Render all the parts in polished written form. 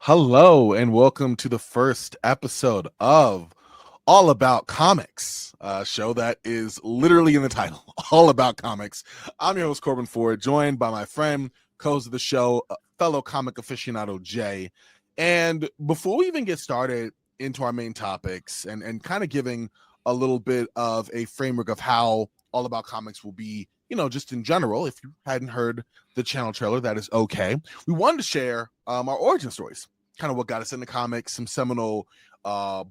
Hello, and welcome to the first episode of All About Comics, a show that is literally in the title, All About Comics. I'm your host, Corban Ford, joined by my friend, co-host of the show, fellow comic aficionado, Jay. And before we even get started into our main topics and kind of giving a little bit of a framework of how All About Comics will be, just in general, if you hadn't heard the channel trailer, that is okay. We wanted to share our origin stories, kind of what got us into comics, some seminal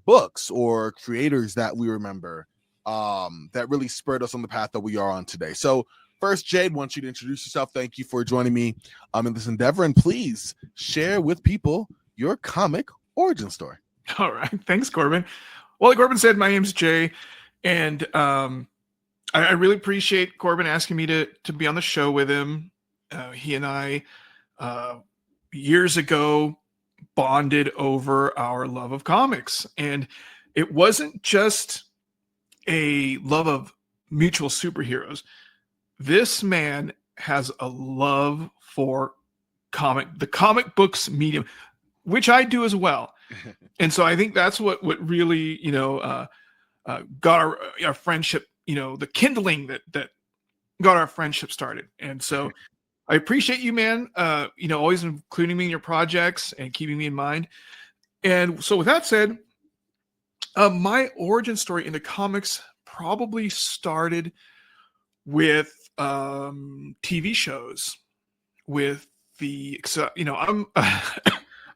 books or creators that we remember that really spurred us on the path that we are on today. So first, Jade, I want you to introduce yourself. Thank you for joining me in this endeavor, and please share with people your comic origin story. All right. Thanks, Corbin. Well, like Corbin said, my name's Jay, and I really appreciate Corbin asking me to be on the show with him. He and I, years ago, bonded over our love of comics. And it wasn't just a love of mutual superheroes. This man has a love for the comic books medium, which I do as well. And so I think that's what really, got our friendship, the kindling that got our friendship started. And so I appreciate you, man, always including me in your projects and keeping me in mind. And so with that said, my origin story into comics probably started with TV shows. I'm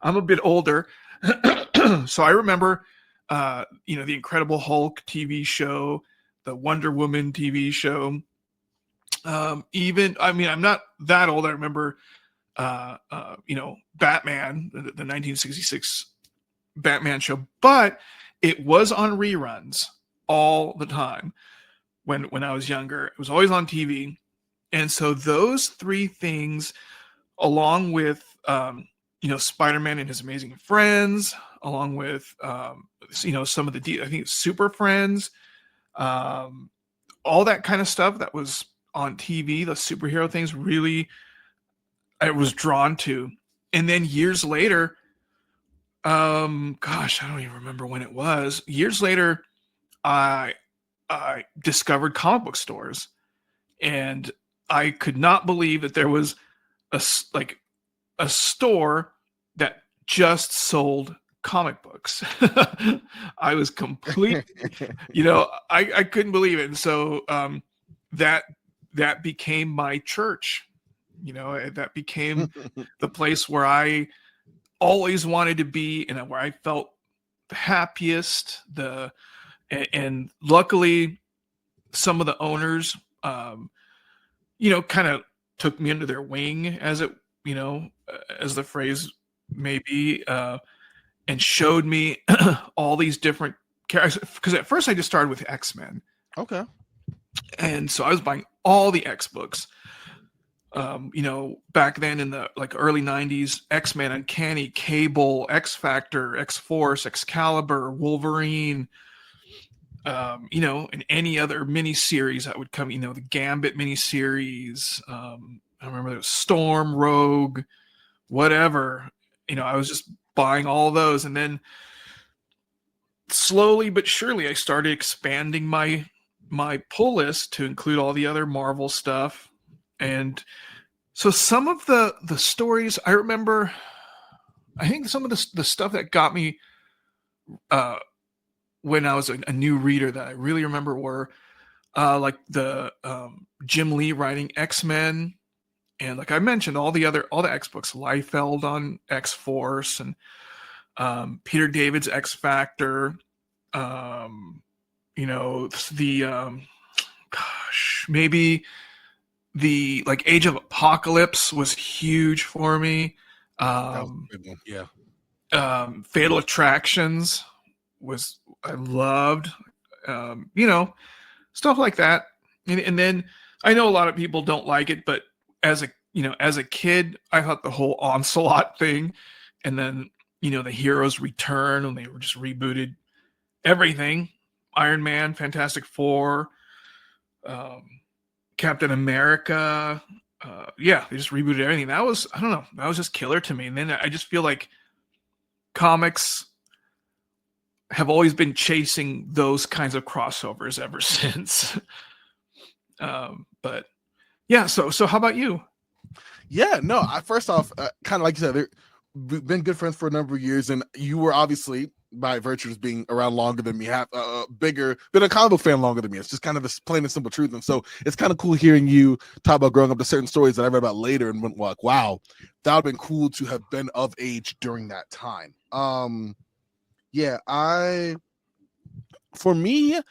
I'm a bit older, so I remember, the Incredible Hulk TV show, the Wonder Woman TV show. I'm not that old. I remember, Batman, the 1966 Batman show, but it was on reruns all the time when I was younger. It was always on TV. And so those three things, along with, Spider-Man and His Amazing Friends, along with, some of I think it's Super Friends, all that kind of stuff that was on TV, the superhero things, really I was drawn to. And then years later, I don't even remember when it was. Years later, I discovered comic book stores, and I could not believe that there was a store that just sold comic books. I was complete, I couldn't believe it. And so that became my church. That became the place where I always wanted to be and where I felt the happiest. And luckily some of the owners, kind of took me under their wing, as the phrase may be, and showed me all these different characters. Because at first I just started with X-Men. Okay. And so I was buying all the X books. Back then in the early 90s, X-Men, Uncanny, Cable, X-Factor, X-Force, Excalibur, Wolverine, and any other miniseries that would come, the Gambit miniseries. I remember there was Storm, Rogue, whatever. I was just buying all those. And then slowly but surely I started expanding my pull list to include all the other Marvel stuff. And so some of the stories I remember, I think some of the stuff that got me when I was a new reader that I really remember were like the Jim Lee writing X-Men, and like I mentioned, all the X books, Liefeld on X-Force, and Peter David's X-Factor, maybe the Age of Apocalypse was huge for me. Yeah. Fatal Attractions I loved, stuff like that. And then I know a lot of people don't like it, but as a kid, I thought the whole Onslaught thing, and then, the Heroes Return, when they were just rebooted everything, Iron Man, Fantastic Four, Captain America. They just rebooted everything. That was just killer to me. And then I just feel like comics have always been chasing those kinds of crossovers ever since. But yeah, so how about you? Yeah, no, first off, kind of like you said, we've been good friends for a number of years, and you were obviously, by virtue of being around longer than me, have been a comic book fan longer than me. It's just kind of this plain and simple truth. And so it's kind of cool hearing you talk about growing up to certain stories that I read about later and went like, wow, that would have been cool to have been of age during that time. Yeah, for me,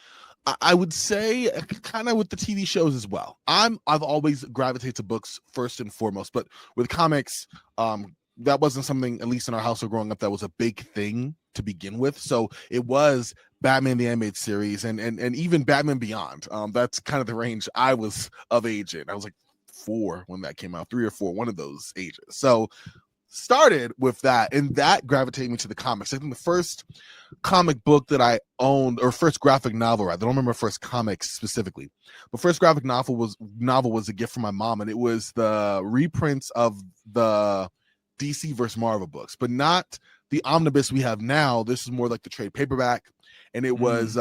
I would say kind of with the TV shows as well. I've always gravitated to books first and foremost, but with comics, that wasn't something, at least in our household growing up, that was a big thing to begin with. So it was Batman the Animated Series and even Batman Beyond. That's kind of the range I was of age in. I was like 4 when that came out, 3 or 4, one of those ages. So started with that, and that gravitated me to the comics. I think the first comic book that I owned, or first graphic novel, I don't remember first comics specifically, but first graphic novel was a gift from my mom, and it was the reprints of the DC versus Marvel books, but not the omnibus we have now. This is more like the trade paperback, and it was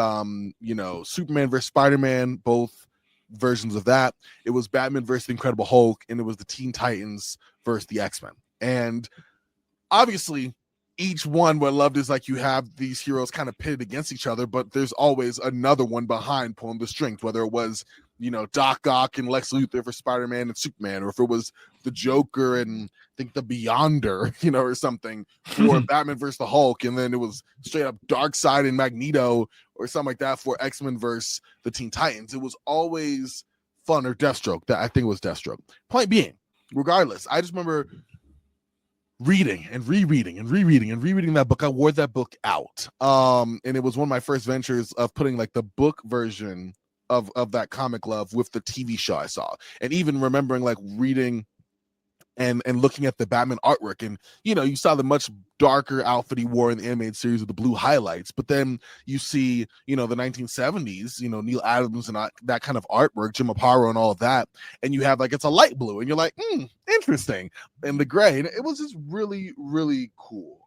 Superman versus Spider-Man, both versions of that. It was Batman versus the Incredible Hulk, and it was the Teen Titans versus the X-Men. And obviously each one, what I loved is like you have these heroes kind of pitted against each other, but there's always another one behind pulling the strings, whether it was, Doc Ock and Lex Luthor for Spider-Man and Superman, or if it was the Joker and I think the Beyonder, or something for Batman versus the Hulk. And then it was straight up Darkseid and Magneto or something like that for X-Men versus the Teen Titans. It was always fun, or Deathstroke. That I think it was Deathstroke. Point being, regardless, I just remember reading and rereading that book. I wore that book out. And it was one of my first ventures of putting like the book version of that comic love with the TV show I saw. And even remembering like reading and looking at the Batman artwork, and you saw the much darker outfit he wore in the animated series with the blue highlights, but then you see the 1970s, Neil Adams and that kind of artwork, Jim Aparo and all of that, and you have like it's a light blue, and you're like, interesting, and the gray, and it was just really, really cool,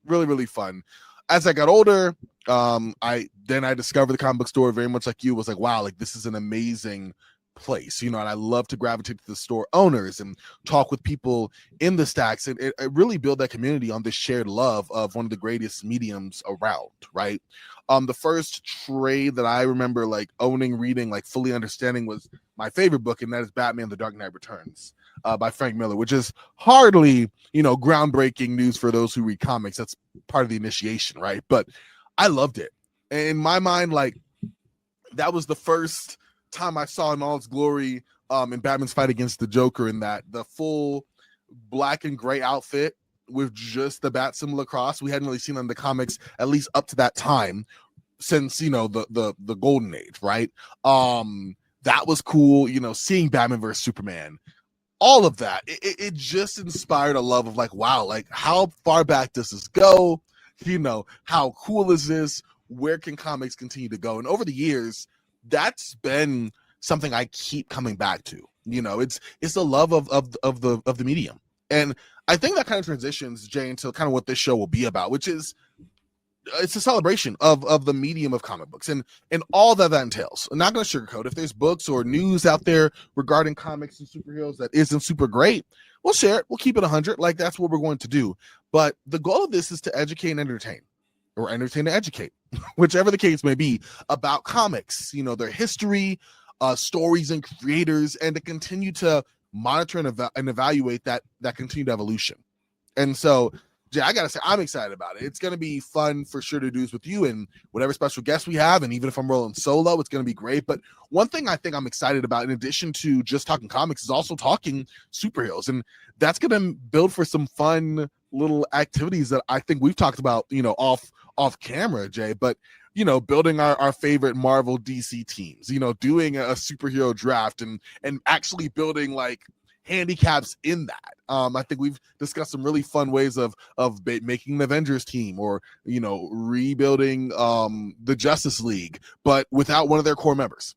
really, really fun. As I got older, I discovered the comic book store, very much like you, was like, wow, like this is an amazing place, and I love to gravitate to the store owners and talk with people in the stacks, and it really build that community on this shared love of one of the greatest mediums around, right? The first trade that I remember like owning, reading, like fully understanding was my favorite book, and that is Batman The Dark Knight Returns by Frank Miller, which is hardly groundbreaking news for those who read comics. That's part of the initiation, right? But I loved it. And in my mind, like that was the first time I saw in all its glory in Batman's fight against the Joker, in that the full black and gray outfit with just the bat symbol across. We hadn't really seen on the comics, at least up to that time, since the golden age, right? That was cool. Seeing Batman versus Superman, all of that, it just inspired a love of like, wow, like how far back does this go? How cool is this? Where can comics continue to go? And over the years, that's been something I keep coming back to. It's the love of the medium. And I think that kind of transitions, Jay, into kind of what this show will be about, which is it's a celebration of the medium of comic books and all that entails. I'm not going to sugarcoat. If there's books or news out there regarding comics and superheroes that isn't super great, we'll share it. We'll keep it 100. Like that's what we're going to do. But the goal of this is to educate and entertain, or entertain and educate, whichever the case may be, about comics, their history, stories and creators, and to continue to monitor and evaluate that continued evolution. And so, Jay, I gotta say, I'm excited about it. It's gonna be fun for sure to do this with you and whatever special guests we have, and even if I'm rolling solo, it's gonna be great. But one thing I think I'm excited about, in addition to just talking comics, is also talking superheroes, and that's gonna build for some fun little activities that I think we've talked about, off camera, Jay. But building our favorite Marvel DC teams, doing a superhero draft and actually building like handicaps in that. I think we've discussed some really fun ways of making the Avengers team, or rebuilding the Justice League, but without one of their core members.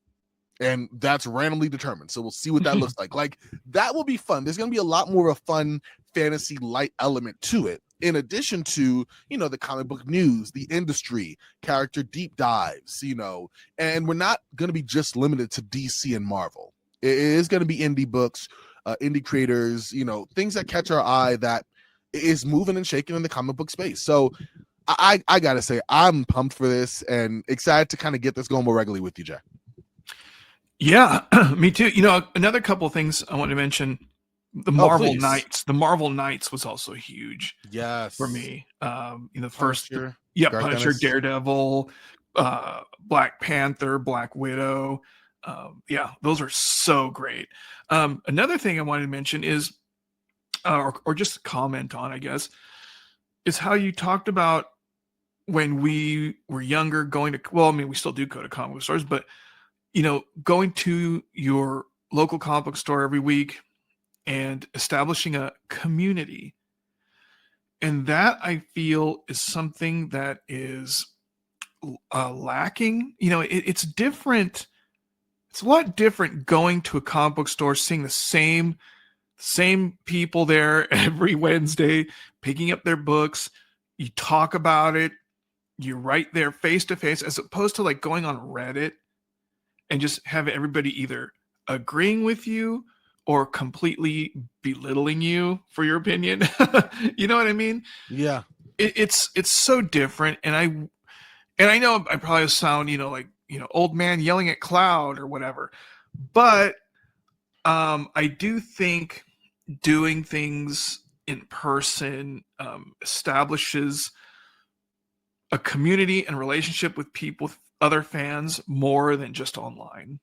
And that's randomly determined. So we'll see what that looks like. Like that will be fun. There's going to be a lot more of a fun fantasy light element to it. in addition to, the comic book news, the industry, character deep dives, and we're not going to be just limited to DC and Marvel. It is going to be indie books, indie creators, things that catch our eye that is moving and shaking in the comic book space. So I gotta say, I'm pumped for this and excited to kind of get this going more regularly with you, Jay. Yeah, me too. Another couple of things I want to mention. The Marvel Knights. The Marvel Knights was also huge. Yes, for me. The first, Punisher, Punisher, Daredevil, Black Panther, Black Widow. Those are so great. Another thing I wanted to mention is, or just comment on, I guess, is how you talked about when we were younger going to, we still do go to comic book stores, but going to your local comic book store every week and establishing a community. And that, I feel, is something that is lacking. It's different. It's a lot different going to a comic book store, seeing the same people there every Wednesday, picking up their books. You talk about it. You're right there face to face, as opposed to like going on Reddit and just have everybody either agreeing with you or completely belittling you for your opinion. You know what I mean? Yeah. It's so different. And I know I probably sound, old man yelling at cloud or whatever, but I do think doing things in person establishes a community and relationship with people, with other fans, more than just online.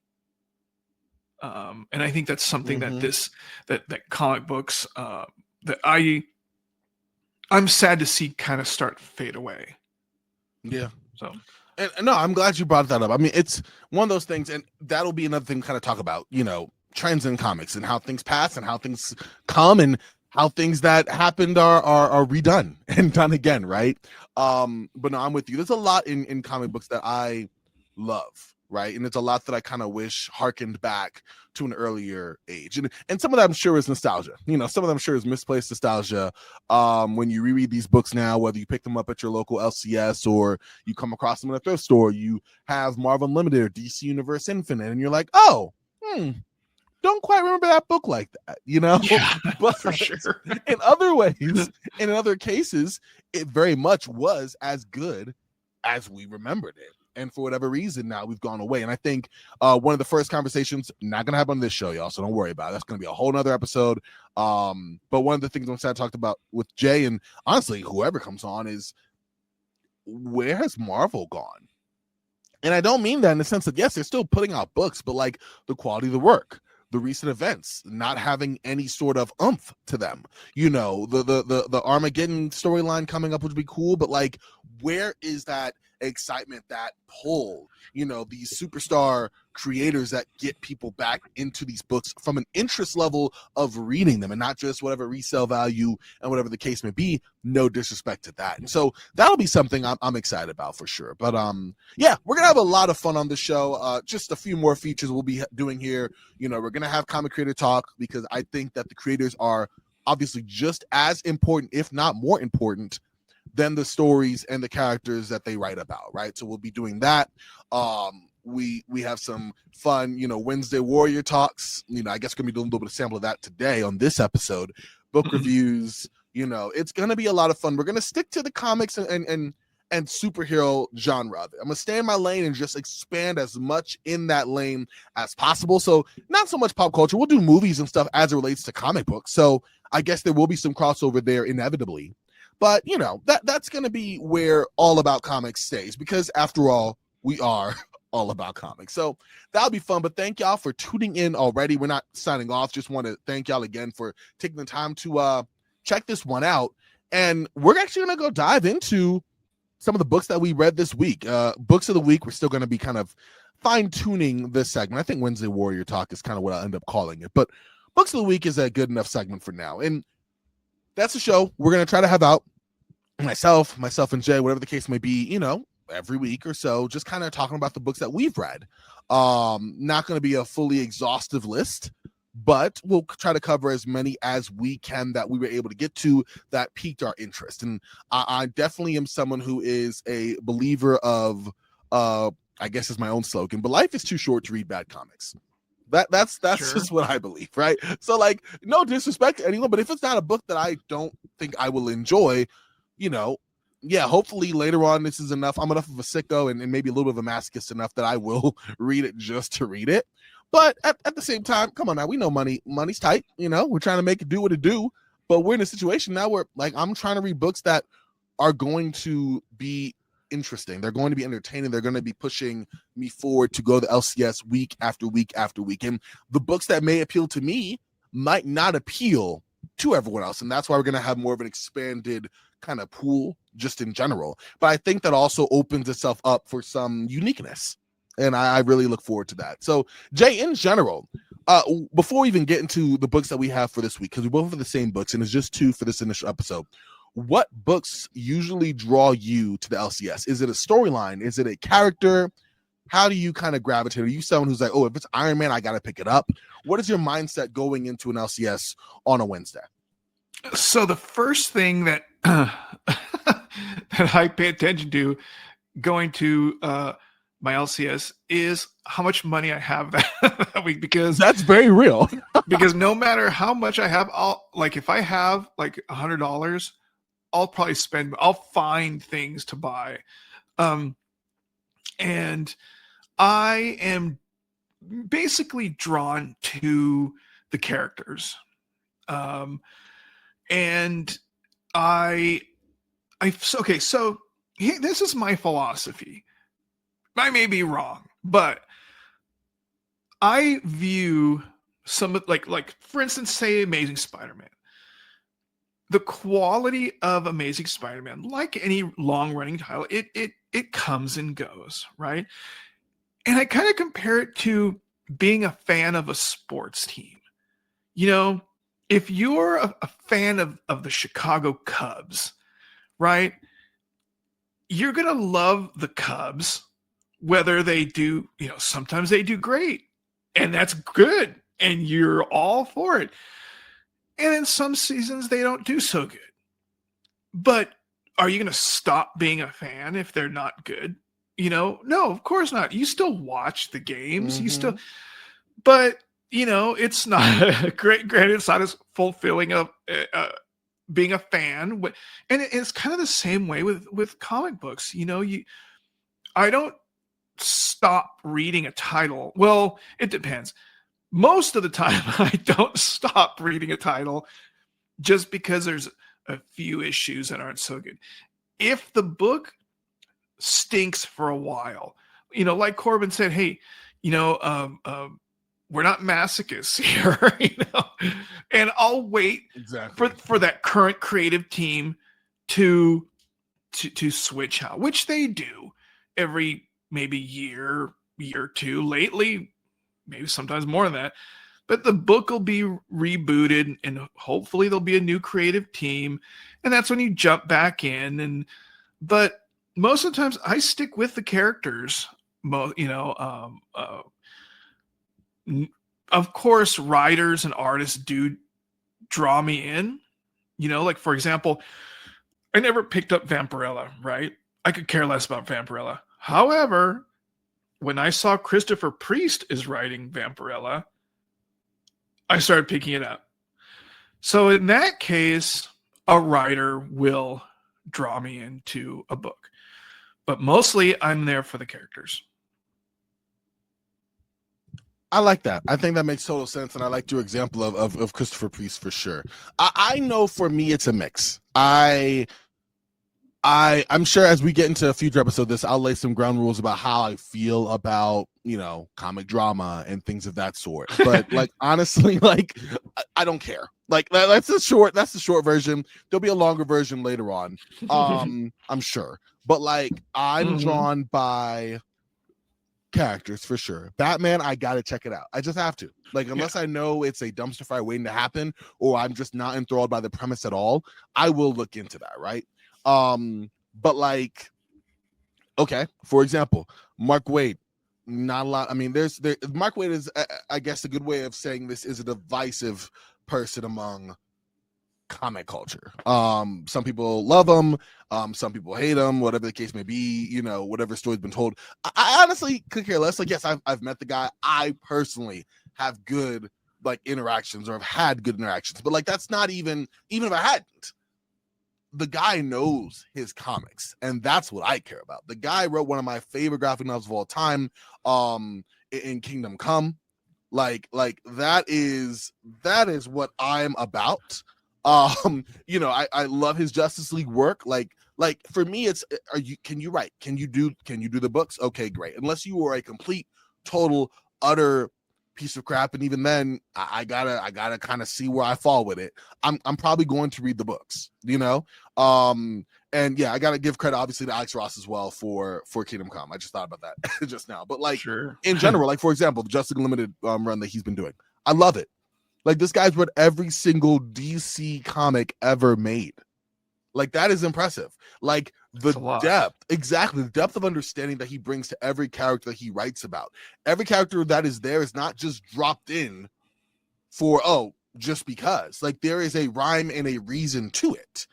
And I think that's something that comic books that I'm sad to see kind of start to fade away. Yeah. So, and no, I'm glad you brought that up. I mean, it's one of those things, and that'll be another thing to kind of talk about, trends in comics and how things pass and how things come and how things that happened are redone and done again, right? But no, I'm with you. There's a lot in comic books that I love, right? And it's a lot that I kind of wish harkened back to an earlier age. And some of that I'm sure is nostalgia. Some of them sure is misplaced nostalgia. When you reread these books now, whether you pick them up at your local LCS or you come across them in a thrift store, you have Marvel Unlimited or DC Universe Infinite, and you're like, oh, don't quite remember that book like that, Yeah, but for sure. In other ways, and in other cases, it very much was as good as we remembered it. And for whatever reason, now we've gone away. And I think one of the first conversations, not going to happen on this show, y'all, so don't worry about it. That's going to be a whole nother episode. But one of the things I'm sad to talk about with Jay, and honestly, whoever comes on, is where has Marvel gone? And I don't mean that in the sense that, yes, they're still putting out books, but like the quality of the work, the recent events not having any sort of oomph to them, the Armageddon storyline coming up would be cool, but like, where is that excitement, that pull, these superstar creators that get people back into these books from an interest level of reading them and not just whatever resale value and whatever the case may be? No disrespect to that. And so that'll be something I'm excited about for sure. But we're gonna have a lot of fun on the show. Just a few more features we'll be doing here. We're gonna have comic creator talk, because I think that the creators are obviously just as important, if not more important, than the stories and the characters that they write about, right? So we'll be doing that. We have some fun, Wednesday Warrior talks. I guess we're gonna be doing a little bit of sample of that today on this episode. Book reviews. It's gonna be a lot of fun. We're gonna stick to the comics and superhero genre. I'm gonna stay in my lane and just expand as much in that lane as possible. So not so much pop culture. We'll do movies and stuff as it relates to comic books. So I guess there will be some crossover there inevitably. But that's going to be where All About Comics stays, because after all, we are all about comics. So that'll be fun. But thank y'all for tuning in already. We're not signing off. Just want to thank y'all again for taking the time to check this one out. And we're actually going to go dive into some of the books that we read this week. Books of the week. We're still going to be kind of fine-tuning this segment. I think Wednesday Warrior Talk is kind of what I'll end up calling it. But Books of the Week is a good enough segment for now. And that's a show we're going to try to have out. Myself and Jay, whatever the case may be, every week or so, just kind of talking about the books that we've read. Not going to be a fully exhaustive list, but we'll try to cover as many as we can that we were able to get to that piqued our interest. And I definitely am someone who is a believer of, I guess is my own slogan, but life is too short to read bad comics. That's sure. Just what I believe, right? So like, no disrespect to anyone, but if it's not a book that I don't think I will enjoy, yeah, hopefully later on this is enough. I'm enough of a sicko and maybe a little bit of a masochist enough that I will read it just to read it. But at the same time, come on now, we know money's tight. We're trying to make it do what it do. But we're in a situation now where like I'm trying to read books that are going to be interesting. They're going to be entertaining. They're going to be pushing me forward to go to LCS week after week after week. And the books that may appeal to me might not appeal to everyone else. And that's why we're going to have more of an expanded kind of pool just in general. But I think that also opens itself up for some uniqueness. And I really look forward to that. So, Jay, in general, before we even get into the books that we have for this week, because we both have the same books, and it's just 2 for this initial episode, what books usually draw you to the LCS? Is it a storyline? Is it a character? How do you kind of gravitate? Are you someone who's like, oh, if it's Iron Man, I got to pick it up? What is your mindset going into an LCS on a Wednesday? So the first thing that that I pay attention to going to my LCS is how much money I have that week, because that's very real. Because no matter how much I have, if I have like $100, I'll find things to buy. And I am basically drawn to the characters. And so this is my philosophy. I may be wrong, but I view some like for instance, say Amazing Spider-Man. The quality of Amazing Spider-Man, like any long-running title, it comes and goes, right? And I kind of compare it to being a fan of a sports team. If you're a fan of the Chicago Cubs, right? You're going to love the Cubs, whether they do, sometimes they do great, and that's good, and you're all for it. And in some seasons, they don't do so good. But are you going to stop being a fan if they're not good? No, of course not. You still watch the games. Mm-hmm. But it's not great. Granted, it's not as fulfilling of being a fan. And it's kind of the same way with comic books. I don't stop reading a title. Well, it depends. Most of the time, I don't stop reading a title just because there's a few issues that aren't so good. If the book stinks for a while, like Corban said, hey, we're not masochists here, and I'll wait for that current creative team to switch out, which they do every maybe year or two. Lately, maybe sometimes more than that, but the book will be rebooted and hopefully there'll be a new creative team, and that's when you jump back in. But most of the times I stick with the characters. Of course, writers and artists do draw me in. Like for example, I never picked up Vampirella, right? I could care less about Vampirella. However, when I saw Christopher Priest is writing Vampirella, I started picking it up. So in that case, a writer will draw me into a book. But mostly I'm there for the characters. I like that. I think that makes total sense. And I like your example of Christopher Priest for sure. I know for me, it's a mix. I'm sure as we get into a future episode of this, I'll lay some ground rules about how I feel about, comic drama and things of that sort. But like, honestly, like, I don't care. Like that's the short version. There'll be a longer version later on. I'm sure. But like, I'm drawn by characters for sure. Batman, I gotta check it out. I just have to. Like, unless I know it's a dumpster fire waiting to happen, or I'm just not enthralled by the premise at all, I will look into that, right? But like, okay, for example, Mark Waid, not a lot. I mean, Mark Waid is, I guess, a good way of saying this is a divisive person among comic culture. Some people love him, some people hate him, whatever the case may be, you know, whatever story's been told. I honestly could care less. Like, yes, I've met the guy. I personally have good like interactions, or have had good interactions, but like that's not even if I hadn't, the guy knows his comics, and that's what I care about. The guy wrote one of my favorite graphic novels of all time, in Kingdom Come. Like that is what I'm about. You know, I love his Justice League work. Like for me, it's can you write? Can you do the books? Okay, great. Unless you are a complete, total, utter piece of crap, and even then, I gotta kind of see where I fall with it. I'm probably going to read the books, you know. And yeah, I gotta give credit obviously to Alex Ross as well for Kingdom Come. I just thought about that just now. But like sure. In general, like for example, the Justice Limited run that he's been doing, I love it. Like this guy's read every single DC comic ever made. Like that is impressive. Like the depth of understanding that he brings to every character that he writes about. Every character that is there is not just dropped in for just because. Like there is a rhyme and a reason to it.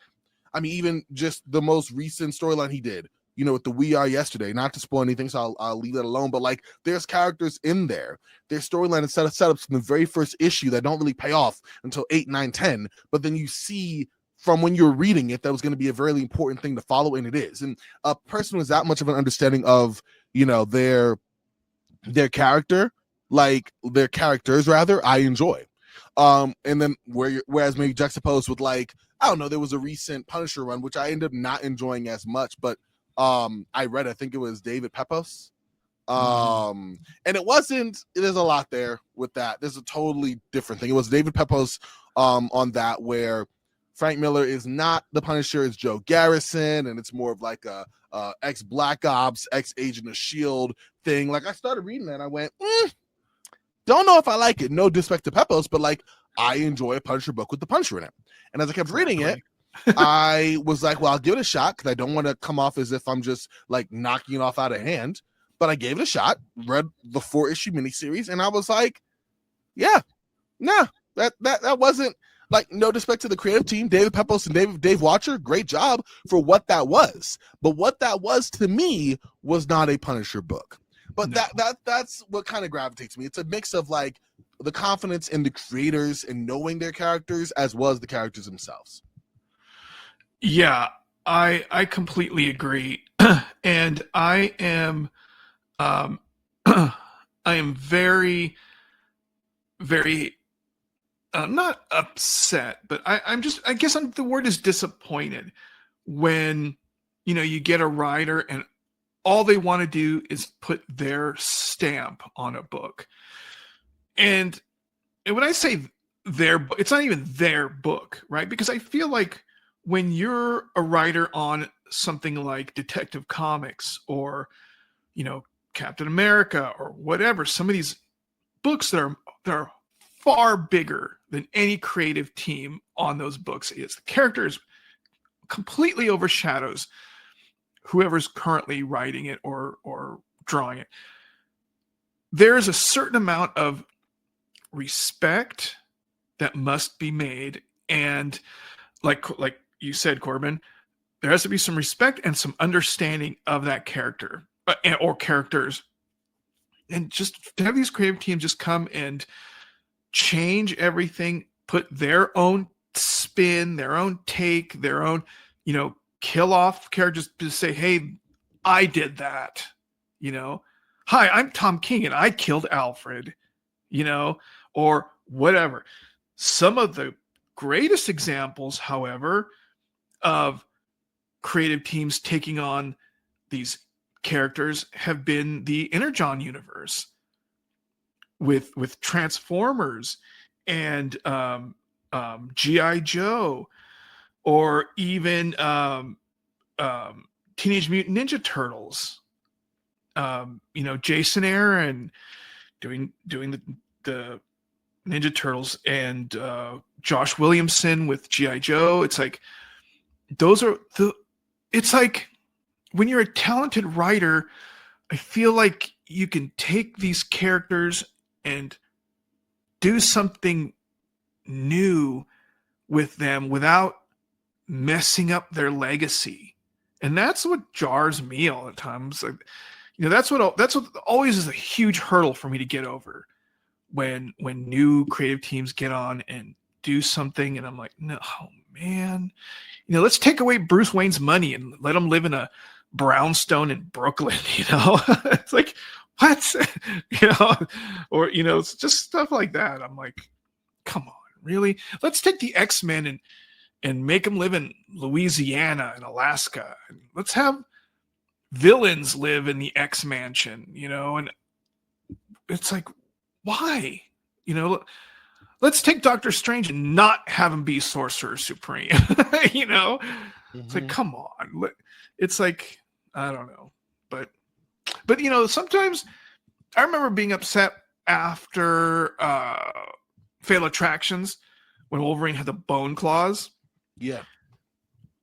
I mean, even just the most recent storyline he did, you know, with the We Are Yesterday, not to spoil anything, so I'll leave that alone. But like, there's characters in there. There's storyline and setups from the very first issue that don't really pay off until 8, 9, 10. But then you see from when you're reading it, that was going to be a very important thing to follow, and it is. And a person with that much of an understanding of, you know, their character, like their characters rather, I enjoy. And then whereas maybe juxtaposed with like, I don't know, there was a recent Punisher run which I ended up not enjoying as much, but I read, I think it was David Pepos. And there's a lot there with that. There's a totally different thing. It was David Pepos on that, where Frank Miller is not the Punisher, it's Joe Garrison, and it's more of like a ex-Black Ops, ex-Agent of S.H.I.E.L.D. thing. Like I started reading that and I went, don't know if I like it. No disrespect to Pepos, but like I enjoy a Punisher book with the Punisher in it. And as I kept reading it, I was like, well, I'll give it a shot because I don't want to come off as if I'm just like knocking it off out of hand. But I gave it a shot, read the 4-issue miniseries, and I was like, yeah, nah, that wasn't, like, no disrespect to the creative team, David Pepos and Dave Watcher, great job for what that was. But what that was to me was not a Punisher book. But no. That's what kind of gravitates me. It's a mix of like the confidence in the creators and knowing their characters as well as the characters themselves. Yeah, I completely agree. And I am very, very not upset, but I guess the word is disappointed when, you know, you get a writer and all they want to do is put their stamp on a book. And when I say it's not even their book, right? Because I feel like when you're a writer on something like Detective Comics or, you know, Captain America or whatever, some of these books that are far bigger than any creative team on those books is. The characters completely overshadows whoever's currently writing it or drawing it. There's a certain amount of respect that must be made, and like you said, Corbin, there has to be some respect and some understanding of that character or characters, and just to have these creative teams just come and change everything, put their own spin, their own take, their own, you know, kill off characters to say, hey, I did that, you know, hi, I'm Tom King and I killed Alfred, you know, or whatever. Some of the greatest examples, however, of creative teams taking on these characters have been the Energon universe with Transformers and G.I. Joe, or even Teenage Mutant Ninja Turtles. You know, Jason Aaron doing the Ninja Turtles, and Josh Williamson with G.I. Joe. It's like it's like when you're a talented writer, I feel like you can take these characters and do something new with them without messing up their legacy. And that's what jars me all the time. It's like, that's what always is a huge hurdle for me to get over when new creative teams get on and do something, and I'm like, no, oh man, let's take away Bruce Wayne's money and let him live in a brownstone in Brooklyn. It's like, what? Or it's just stuff like that. I'm like, come on, really? Let's take the X-Men and make them live in Louisiana and Alaska. And let's have villains live in the X Mansion, and it's like, why? Let's take Doctor Strange and not have him be Sorcerer Supreme. It's like, come on. It's like, I don't know, but sometimes I remember being upset after Fatal Attractions when Wolverine had the bone claws. Yeah.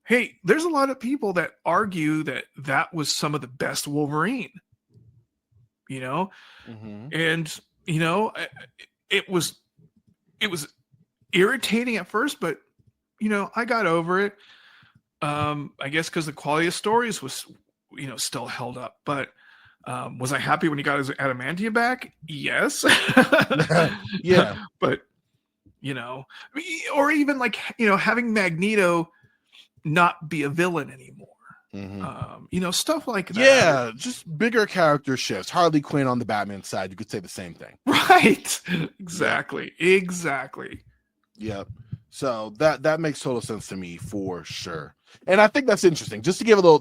Hey, there's a lot of people that argue that was some of the best Wolverine. And it was irritating at first, but I got over it. I guess because the quality of stories was still held up. But was I happy when he got his adamantium back? Yes. Yeah. But or even like having Magneto not be a villain anymore. Stuff like that. Yeah, just bigger character shifts. Harley Quinn on the Batman side, you could say the same thing. Right. Exactly. Yeah. So that makes total sense to me for sure. And I think that's interesting. Just to give a little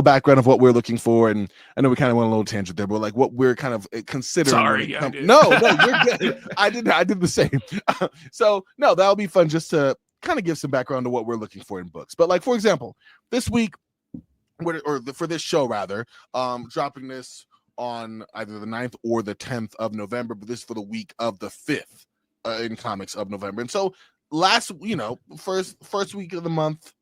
background of what we're looking for. And I know we kind of went a little tangent there, but like what we're kind of considering. Sorry, No, you're good. I did the same. So no, that'll be fun just to kind of give some background to what we're looking for in books. But like, for example, this week, for this show rather, dropping this on either the 9th or the 10th of November, but this is for the week of the 5th in comics of November. And so first week of the month,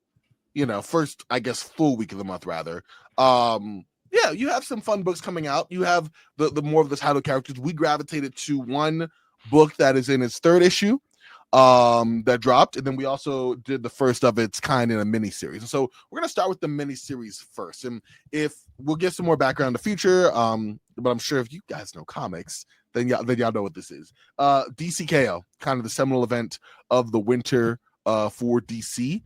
first, I guess, full week of the month rather. You have some fun books coming out. You have the more of the title characters. We gravitated to one book that is in its 3rd issue that dropped, and then we also did the first of its kind in a mini series. And so we're going to start with the mini series first, and if we'll give some more background in the future, but I'm sure if you guys know comics, then y'all know what this is. DCKO, kind of the seminal event of the winter for DC.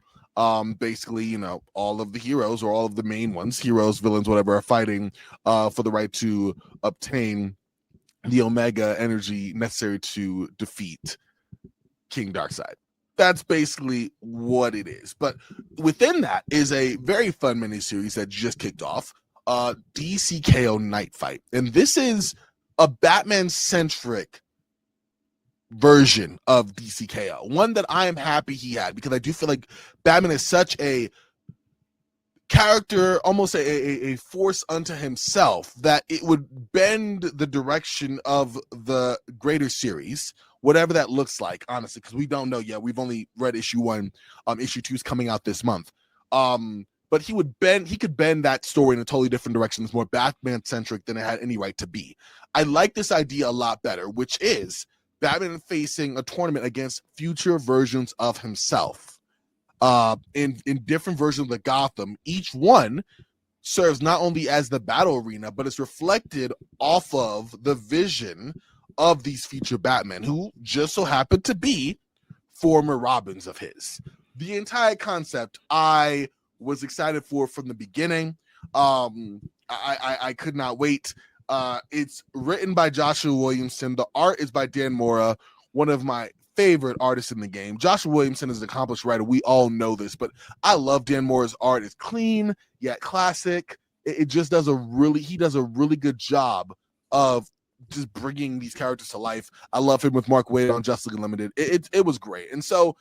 Basically, all of the heroes, or all of the main ones, heroes, villains, whatever, are fighting for the right to obtain the Omega energy necessary to defeat King Darkseid. That's basically what it is. But within that is a very fun miniseries that just kicked off, DCKO Knightfight. And this is a Batman-centric version of DCKO. One that I am happy he had, because I do feel like Batman is such a character, almost a force unto himself, that it would bend the direction of the greater series, whatever that looks like, honestly, because we don't know yet. We've only read issue 1. Issue 2 is coming out this month. But he could bend that story in a totally different direction. It's more Batman centric than it had any right to be. I like this idea a lot better, which is Batman facing a tournament against future versions of himself, in different versions of Gotham. Each one serves not only as the battle arena, but it's reflected off of the vision of these future Batmen, who just so happen to be former Robins of his. The entire concept I was excited for from the beginning. I could not wait. It's written by Joshua Williamson. The art is by Dan Mora, one of my favorite artists in the game. Joshua Williamson is an accomplished writer. We all know this, but I love Dan Mora's art. It's clean yet classic. It just does he does a really good job of just bringing these characters to life. I love him with Mark Waid on Justice League Unlimited. It was great. And so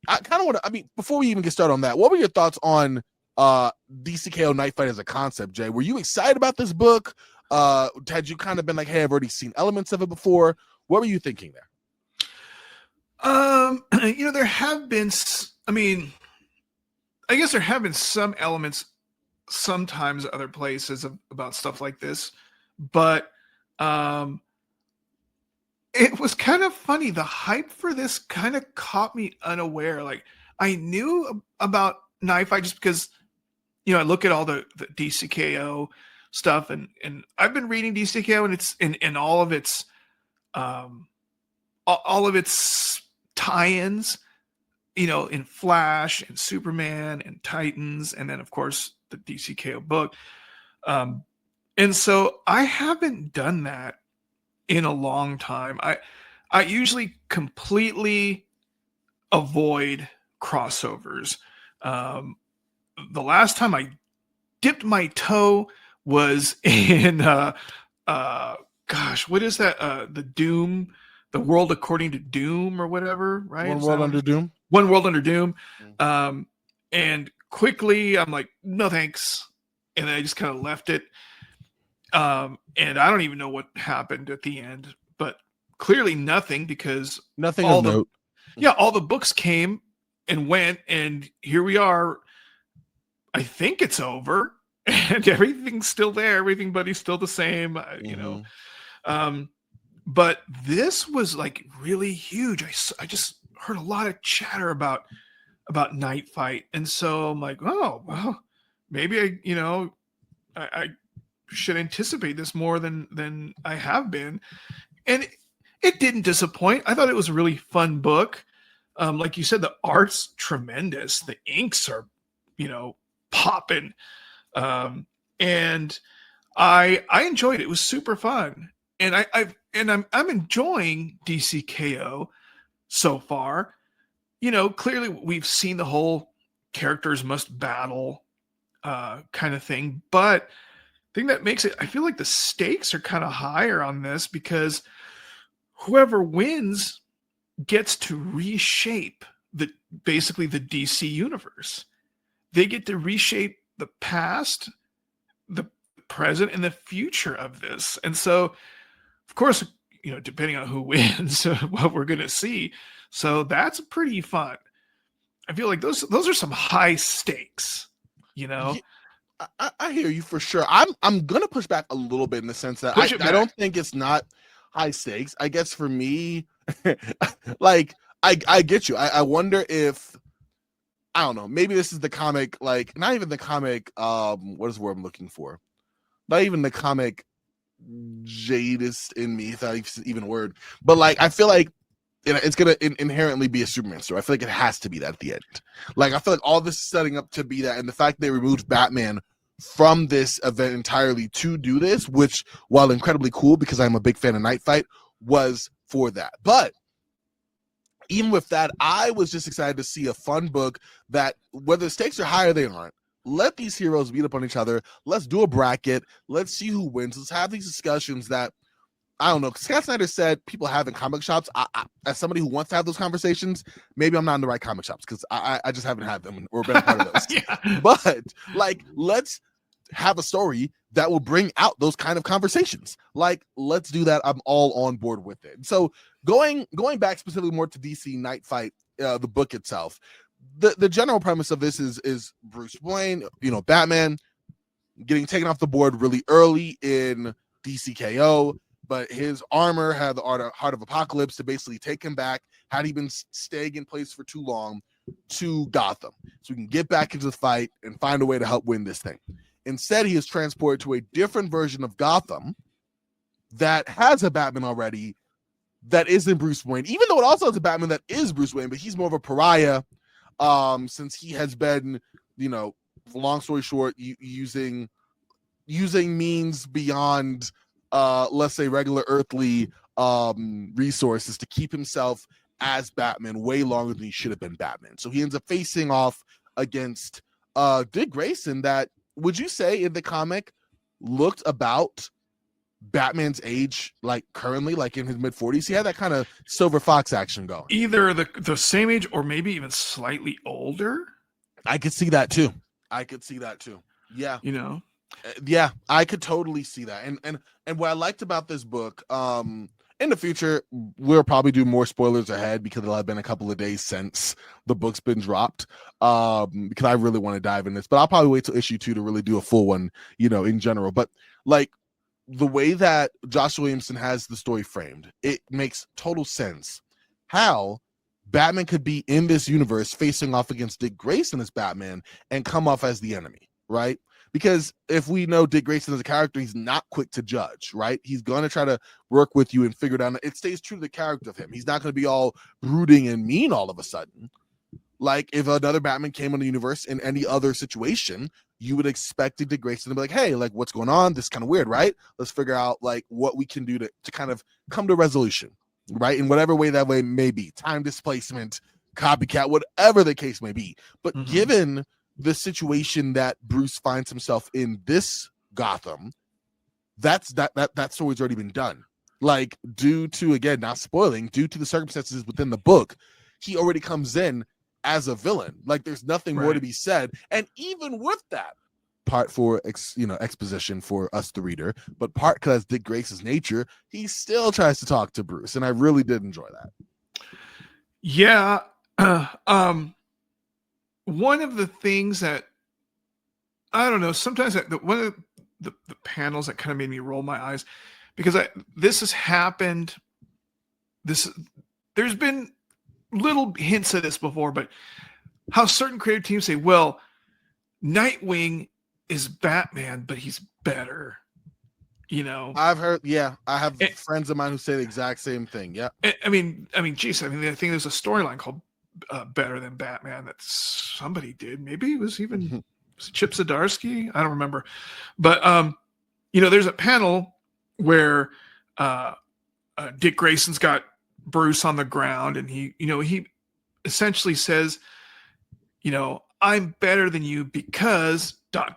I kind of want to, before we even get started on that, what were your thoughts on DCKO Knightfight as a concept, Jay? Were you excited about this book? Had you kind of been like, hey, I've already seen elements of it before? What were you thinking there? There have been, I guess there have been some elements sometimes other places about stuff like this. but it was kind of funny. The hype for this kind of caught me unaware. Like, I knew about Knightfight just because, I look at all the DCKO stuff, and I've been reading DCKO, and it's in all of its tie-ins, in Flash and Superman and Titans, and then of course the DCKO book. And so I haven't done that in a long time. I usually completely avoid crossovers. The last time I dipped my toe was in what is that? The World According to Doom or whatever, right? One World Under Doom. One World Under Doom. And quickly I'm like, no thanks. And then I just kind of left it. And I don't even know what happened at the end, but clearly nothing, because nothing of note. All the books came and went, and here we are. I think it's over, and everything's still there. Everybody's still the same, But this was like really huge. I just heard a lot of chatter about Knightfight, and so I'm like, oh well, maybe I should anticipate this more than I have been. And it didn't disappoint. I thought it was a really fun book. Like you said, the art's tremendous. The inks are, popping. And I enjoyed it. It was super fun. And I'm enjoying DCKO so far. Clearly we've seen the whole characters must battle kind of thing, but thing that makes it, I feel like the stakes are kind of higher on this, because whoever wins gets to reshape basically the DC universe. They get to reshape the past, the present, and the future of this. And so, of course, depending on who wins, what we're going to see. So that's pretty fun. I feel like those are some high stakes, Yeah. I hear you for sure. I'm gonna push back a little bit in the sense that I don't think it's not high stakes. I guess for me, like I get you. I wonder if, I don't know, maybe this is the comic, like not even the comic. What is the word I'm looking for? Not even the comic jadist in me, if that's even a word. But like I feel like it's gonna inherently be a Superman story. I feel like it has to be that at the end. Like I feel like all this is setting up to be that, and the fact they removed Batman from this event entirely to do this, which, while incredibly cool because I'm a big fan of Knightfight, was for that. But even with that, I was just excited to see a fun book that, whether the stakes are high or they aren't, let these heroes beat up on each other. Let's do a bracket. Let's see who wins. Let's have these discussions that, I don't know, Scott Snyder said people have in comic shops. I, as somebody who wants to have those conversations, maybe I'm not in the right comic shops because I just haven't had them or been a part of those. Yeah. But like, let's have a story that will bring out those kind of conversations. Like, let's do that. I'm all on board with it. So going back specifically more to DC Knightfight, the book itself, the general premise of this is Bruce Wayne, Batman, getting taken off the board really early in DCKO, but his armor had the Heart of Apocalypse to basically take him back, had he been staying in place for too long, to Gotham, so we can get back into the fight and find a way to help win this thing. Instead, he is transported to a different version of Gotham that has a Batman already that isn't Bruce Wayne, even though it also has a Batman that is Bruce Wayne, but he's more of a pariah, since he has been, long story short, using means beyond, let's say, regular earthly resources to keep himself as Batman way longer than he should have been Batman. So he ends up facing off against Dick Grayson, that, would you say, in the comic looked about Batman's age, like currently, like in his mid-40s? He had that kind of Silver Fox action going. Either the same age or maybe even slightly older. I could see that too. Yeah. Yeah, I could totally see that. And what I liked about this book, in the future, we'll probably do more spoilers ahead because it'll have been a couple of days since the book's been dropped, because I really want to dive in this, but I'll probably wait till issue 2 to really do a full one, in general. But like, the way that Josh Williamson has the story framed, it makes total sense how Batman could be in this universe facing off against Dick Grayson as Batman and come off as the enemy, right? Because if we know Dick Grayson as a character, he's not quick to judge, right? He's going to try to work with you and figure it out. It stays true to the character of him. He's not going to be all brooding and mean all of a sudden. Like if another Batman came in the universe in any other situation, you would expect Dick Grayson to be like, hey, like what's going on? This is kind of weird, right? Let's figure out like what we can do to kind of come to resolution, right? In whatever way that way may be, time displacement, copycat, whatever the case may be. But given the situation that Bruce finds himself in this Gotham, that story's already been done. Like due to, again, not spoiling, due to the circumstances within the book, he already comes in as a villain. Like there's nothing more to be said. And even with that, part for exposition for us the reader, but part because Dick Grayson's nature, he still tries to talk to Bruce, and I really did enjoy that. Yeah. One of the things that I don't know, sometimes one of the panels that kind of made me roll my eyes, because this has happened. There's been little hints of this before, but how certain creative teams say, well, Nightwing is Batman, but he's better. I've heard, I have friends of mine who say the exact same thing. Yeah. I mean, geez, I think there's a storyline called Better Than Batman that somebody did. Maybe it was even Chip Zdarsky. I don't remember. But, there's a panel where Dick Grayson's got Bruce on the ground, and he essentially says, I'm better than you because ... and ...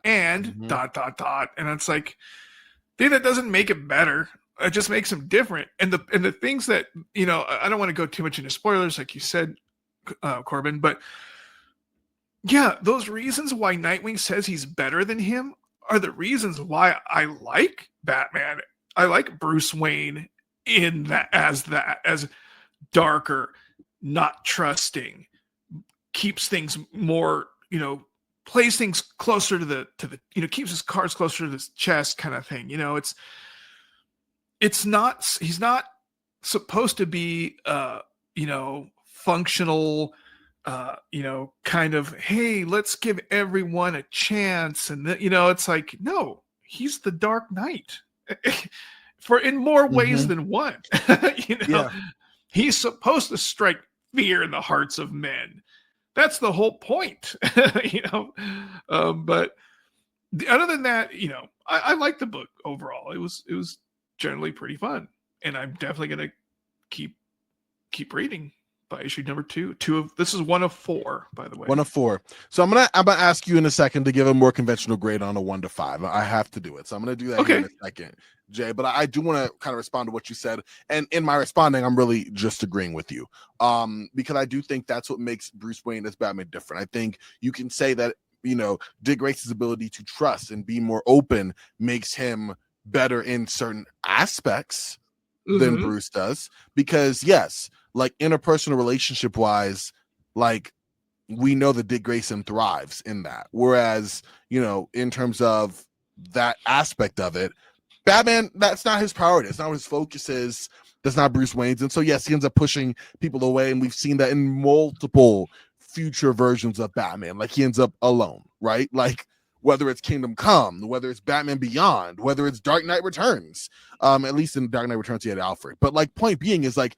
and it's like, dude, that doesn't make it better. It just makes him different. And the things that I don't want to go too much into spoilers, like you said, Corbin, but yeah, those reasons why Nightwing says he's better than him are the reasons why I like Batman. I like Bruce Wayne in that as darker, not trusting, keeps things more, plays things closer to the keeps his cards closer to his chest kind of thing. He's not supposed to be functional, kind of, hey, let's give everyone a chance, and it's like, no, he's the Dark Knight. For in more ways than one. He's supposed to strike fear in the hearts of men. That's the whole point. But other than that, I like the book overall. It was generally pretty fun, and I'm definitely gonna keep reading by issue number 2. This is 1 of 4, by the way. 1 of 4. So I'm gonna ask you in a second to give a more conventional grade on a 1 to 5. I have to do it, so I'm gonna do that here in a second, Jay. But I do want to kind of respond to what you said, and in my responding, I'm really just agreeing with you, because I do think that's what makes Bruce Wayne as Batman different. I think you can say that Dick Grayson's ability to trust and be more open makes him better in certain aspects than Bruce does, because yes, like interpersonal relationship wise, like we know that Dick Grayson thrives in that, whereas in terms of that aspect of it, Batman, that's not his priority. It's not what his focus is. That's not Bruce Wayne's. And so yes, he ends up pushing people away, and we've seen that in multiple future versions of Batman. Like he ends up alone, right? Like whether it's Kingdom Come, whether it's Batman Beyond, whether it's Dark Knight Returns. At least in Dark Knight Returns, he had Alfred. But like point being is like,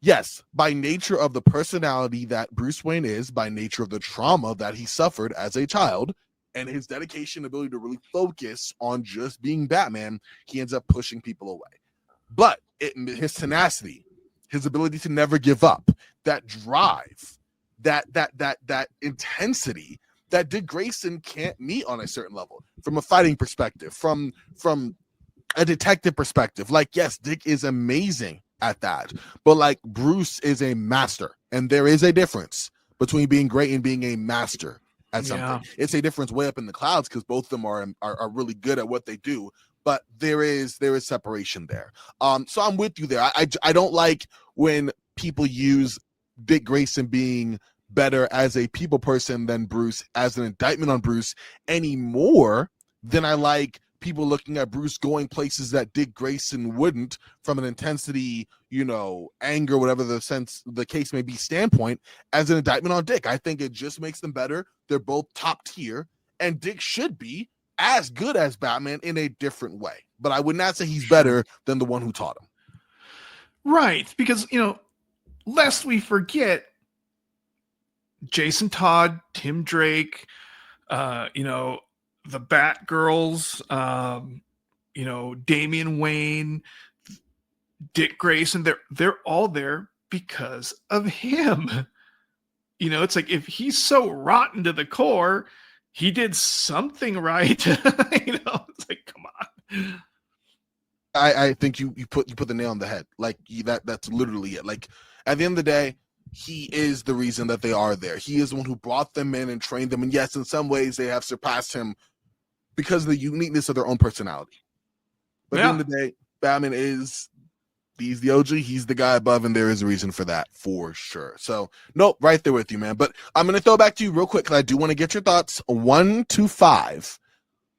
yes, by nature of the personality that Bruce Wayne is, by nature of the trauma that he suffered as a child, and his dedication, ability to really focus on just being Batman, he ends up pushing people away. But his tenacity, his ability to never give up, that drive, that intensity that Dick Grayson can't meet on a certain level from a fighting perspective, from a detective perspective. Like, yes, Dick is amazing at that, but like Bruce is a master, and there is a difference between being great and being a master at something. Yeah. It's a difference way up in the clouds, because both of them are really good at what they do, but there is separation there. So I'm with you there. I don't like when people use Dick Grayson being better as a people person than Bruce as an indictment on Bruce any more than I like people looking at Bruce going places that Dick Grayson wouldn't from an intensity, anger, whatever the case may be standpoint, as an indictment on Dick. I think it just makes them better. They're both top tier, and Dick should be as good as Batman in a different way. But I would not say he's better than the one who taught him. Right, because, lest we forget, Jason Todd, Tim Drake, the Batgirls, Damian Wayne, Dick Grayson, they're all there because of him. It's like, if he's so rotten to the core, he did something right. It's like, come on. I think you put the nail on the head. Like, that's literally it. Like, at the end of the day, he is the reason that they are there. He is the one who brought them in and trained them. And yes, in some ways they have surpassed him because of the uniqueness of their own personality. But at the end of the day, Batman he's the OG, he's the guy above, and there is a reason for that, for sure. So, nope, right there with you, man. But I'm going to throw it back to you real quick, because I do want to get your thoughts. 1 to 5.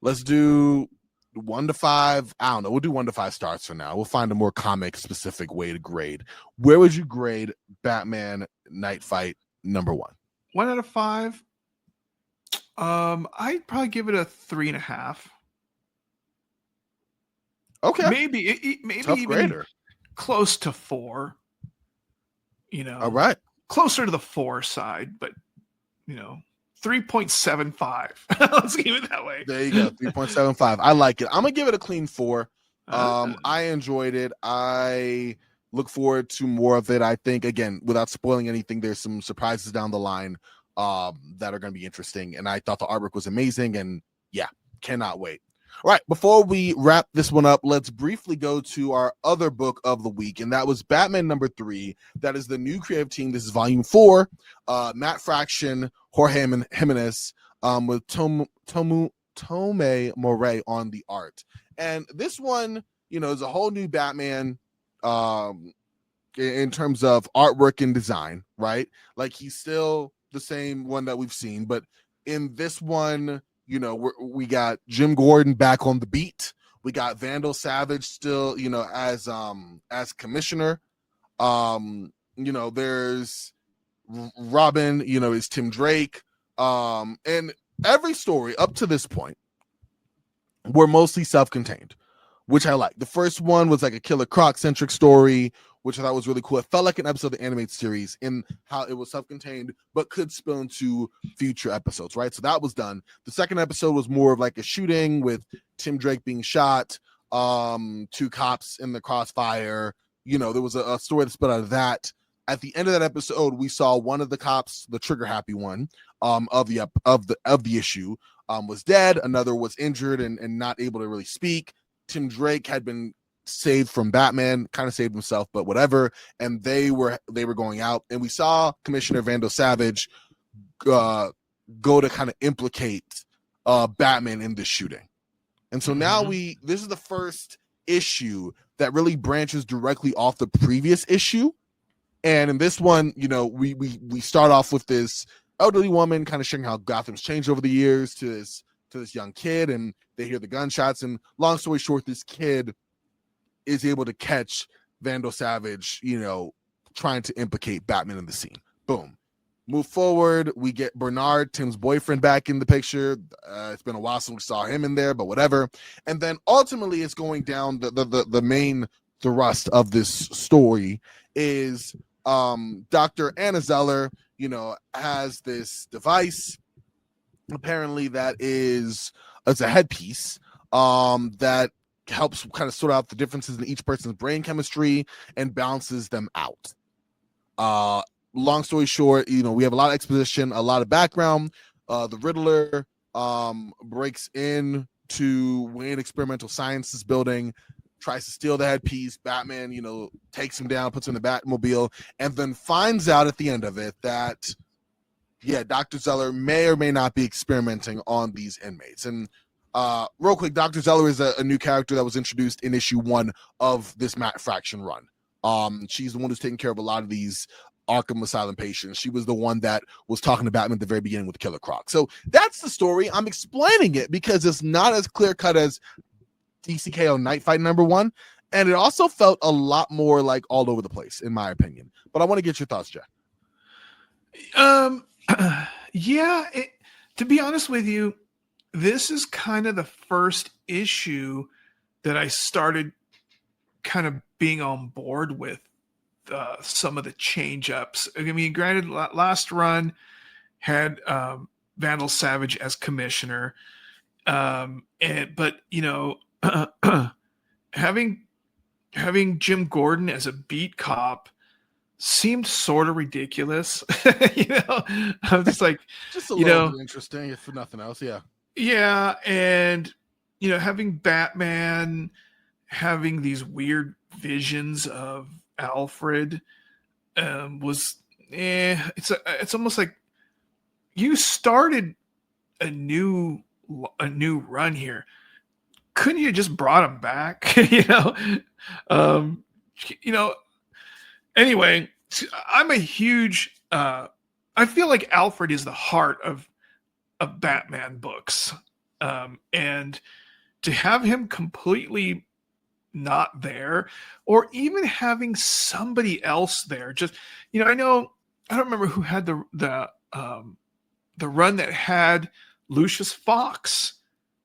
Let's do 1 to 5. I don't know. We'll do 1 to 5 stars for now. We'll find a more comic-specific way to grade. Where would you grade Batman Knightfight number 1? 1 out of 5? I'd probably give it a 3.5. Okay. Maybe Tough even grader. Close to 4. All right. Closer to the 4 side, but 3.75. Let's keep it that way. There you go. 3.75. I like it. I'm gonna give it a clean 4. I enjoyed it. I look forward to more of it. I think, again, without spoiling anything, there's some surprises down the line that are going to be interesting. And I thought the artwork was amazing. And yeah, cannot wait. All right, before we wrap this one up, let's briefly go to our other book of the week, and that was Batman number 3. That is the new creative team. This is volume 4. Matt Fraction, Jorge Jimenez, with Tome Moret on the art. And this one, is a whole new Batman in terms of artwork and design, right? Like, he's still the same one that we've seen, but in this one, we got Jim Gordon back on the beat. We got Vandal Savage still, as commissioner. There's Robin, is Tim Drake. And every story up to this point were mostly self-contained, which I like. The first one was like a Killer Croc-centric story, which I thought was really cool. It felt like an episode of the animated series in how it was self-contained, but could spill into future episodes, right? So that was done. The second episode was more of like a shooting with Tim Drake being shot, 2 cops in the crossfire. There was a story that split out of that. At the end of that episode, we saw one of the cops, the trigger-happy one, of the issue, was dead. Another was injured and not able to really speak. Tim Drake had been saved from Batman, kind of saved himself, but whatever. And they were going out, and we saw Commissioner Vandal Savage go to kind of implicate Batman in this shooting. And so now this is the first issue that really branches directly off the previous issue. And in this one, we start off with this elderly woman kind of sharing how Gotham's changed over the years to this young kid, and they hear the gunshots. And long story short, this kid is able to catch Vandal Savage, trying to implicate Batman in the scene. Boom. Move forward. We get Bernard, Tim's boyfriend, back in the picture. It's been a while since we saw him in there, but whatever. And then ultimately it's going down the main thrust of this story is Dr. Anna Zeller, has this device. Apparently that it's a headpiece that helps kind of sort out the differences in each person's brain chemistry and balances them out. Long story short, we have a lot of exposition, a lot of background. The Riddler breaks in to Wayne Experimental Sciences building, tries to steal the headpiece. Batman, takes him down, puts him in the Batmobile, and then finds out at the end of it that, Dr. Zeller may or may not be experimenting on these inmates. And real quick, Dr. Zeller is a new character that was introduced in issue 1 of this Matt Fraction run. She's the one who's taking care of a lot of these Arkham Asylum patients. She was the one that was talking to Batman at the very beginning with Killer Croc. So that's the story. I'm explaining it because it's not as clear cut as DCKO Knightfight #1, and it also felt a lot more like all over the place, in my opinion. But I want to get your thoughts, Jeff. Yeah. To be honest with you, this is kind of the first issue that I started kind of being on board with some of the change ups. I mean, granted, last run had Vandal Savage as commissioner, but you know, having Jim Gordon as a beat cop seemed sort of ridiculous. You know, I'm just like, just a little bit interesting, if for nothing else. Yeah, and you know, having Batman having these weird visions of Alfred was it's almost like you started a new run here. Couldn't you just brought him back? Anyway, I'm a huge I feel like Alfred is the heart of Batman books, and to have him completely not there, or even having somebody else there, just I don't remember who had the run that had Lucius Fox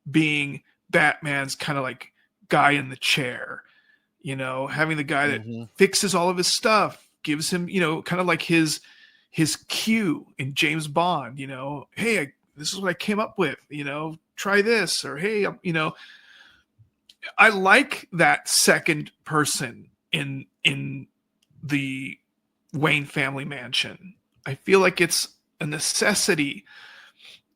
being Batman's kind of like guy in the chair, having the guy that fixes all of his stuff, gives him kind of like his cue in James Bond, hey, this is what I came up with, try this, or hey, I like that second person in the Wayne family mansion. I feel like it's a necessity,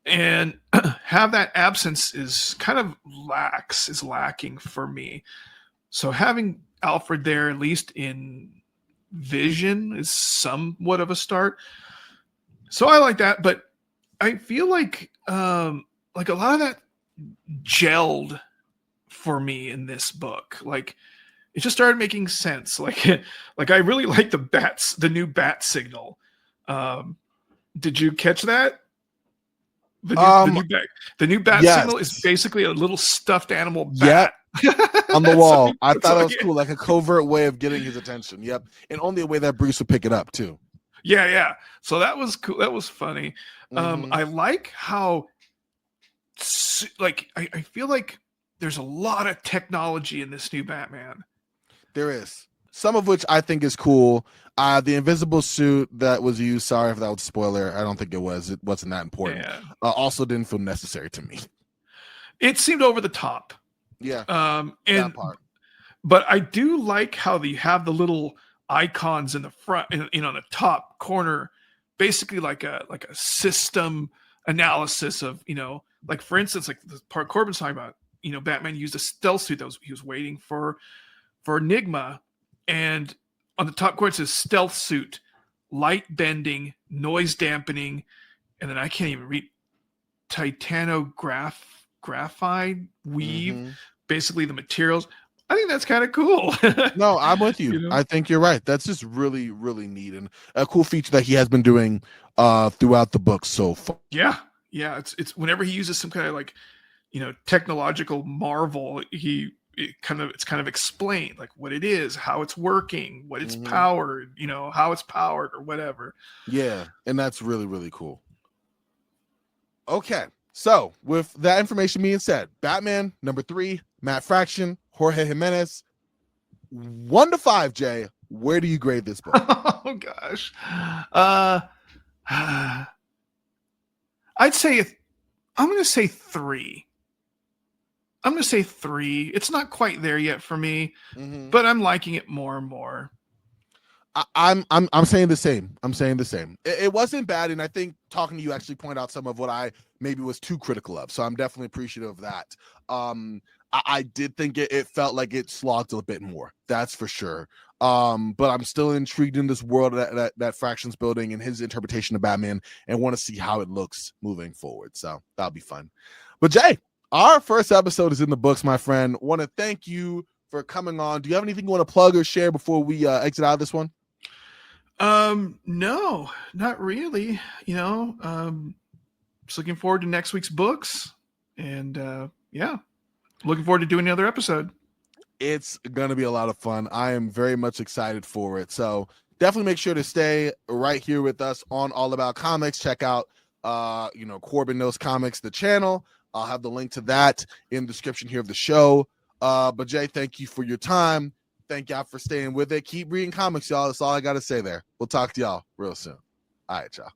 and have that absence is kind of lacking for me. So having Alfred there, at least in vision, is somewhat of a start. So I like that, but I feel like a lot of that gelled for me in this book. Like it just started making sense. Like I really like the new bat signal. Did you catch that? The new bat signal is basically a little stuffed animal bat. On the wall. I thought it was cool, like a covert way of getting his attention. Yep. And only a way that Bruce would pick it up too. Yeah. So that was cool. That was funny. I like how I feel like there's a lot of technology in this new Batman. There is. Some of which I think is cool. The invisible suit that was used, sorry if that was a spoiler. I don't think it was. It wasn't that important. Yeah. Also didn't feel necessary to me. It seemed over the top. Yeah. That part. But I do like how you have the little icons in the front, on the top corner, basically like a system analysis of, like for instance, like the part Corban's talking about, Batman used a stealth suit he was waiting for Enigma, and on the top corner it says stealth suit, light bending, noise dampening, and then I can't even read graphite weave, basically the materials. I think that's kind of cool. No, I'm with you. I think you're right. That's just really, really neat and a cool feature that he has been doing throughout the book so far. Yeah. It's whenever he uses some kind of like, technological marvel, it's kind of explained like what it is, how it's working, what it's powered, how it's powered or whatever. Yeah, and that's really, really cool. Okay, so with that information being said, Batman #3, Matt Fraction, Jorge Jimenez, 1 to 5. Jay, where do you grade this book? Oh gosh, I'd say I'm going to say 3. I'm going to say 3. It's not quite there yet for me, but I'm liking it more and more. I'm saying the same. It wasn't bad, and I think talking to you actually point out some of what I maybe was too critical of. So I'm definitely appreciative of that. I did think it felt like it slogged a bit more. That's for sure. But I'm still intrigued in this world that Fraction's building and his interpretation of Batman, and want to see how it looks moving forward. So that'll be fun. But Jay, our first episode is in the books, my friend. Want to thank you for coming on. Do you have anything you want to plug or share before we exit out of this one? No, not really. Just looking forward to next week's books, and yeah. Looking forward to doing another episode. It's going to be a lot of fun. I am very much excited for it. So definitely make sure to stay right here with us on All About Comics. Check out, Corban Knows Comics, the channel. I'll have the link to that in the description here of the show. But Jay, thank you for your time. Thank y'all for staying with it. Keep reading comics, y'all. That's all I got to say there. We'll talk to y'all real soon. All right, y'all.